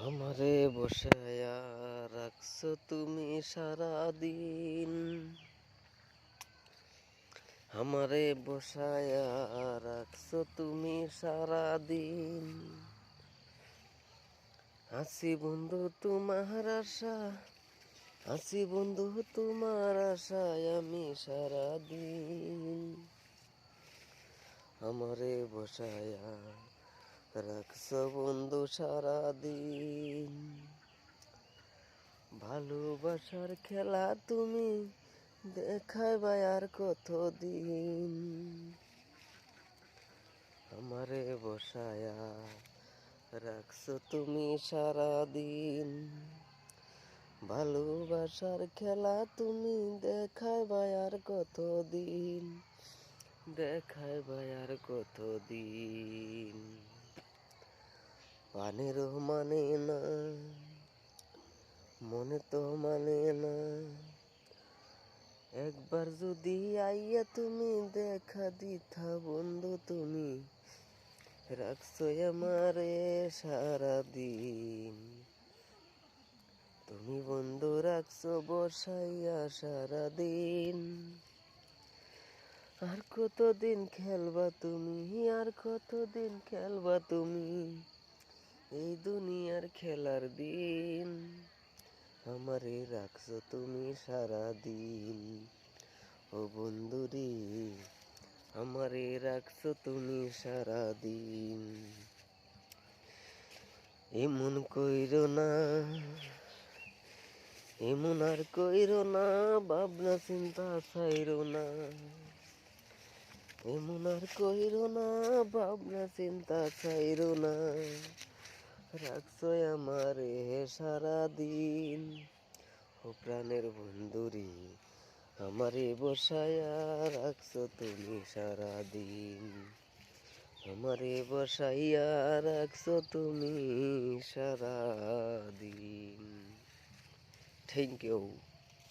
আমারে বসায়া রাখছো তুমি সারাদিন, আমারে বসায়া রাখছো তুমি সারাদিন। আছি বন্ধু তোমার আশা, আছি বন্ধু তোমার আশায় আমি সারাদিন। আমারে বসায়া রাখছো বন্ধু সারাদিন। ভালোবাসার খেলা তুমি দেখাইবা আর কতদিন। আমারে বসায়া রাখছো তুমি সারাদিন। ভালোবাসার খেলা তুমি দেখাইবা আর কতদিন, দেখাইবা আর কতদিন। পানের মানে না, মনে তো মানে না, একবার যদি আইয়া তুমি দেখা দিতা বন্ধু, তুমি রাখছো আমারে সারাদিন। তুমি বন্ধু রাখছো বসাইয়া সারাদিন। আর কতদিন খেলবা তুমি, আর কতদিন খেলবা তুমি এই দুনিয়ার খেলার দিন। আমারে রাখছো তুমি সারাদিন। ও বন্ধুরে আমারে রাখছো তুমি সারাদিন। এমন কইরো না, এমন আর কইরো না, ভাবনা চিন্তা চাইরো না। এমন আর কইরো না, ভাবনা চিন্তা চাইরো না। রাখছো আমারে সারাদিন। ও প্রাণের বন্ধুরে আমারে বসায়া রাখছো তুমি সারাদিন। আমারে বসাইয়া রাখছো তুমি সারাদিন। Thank you.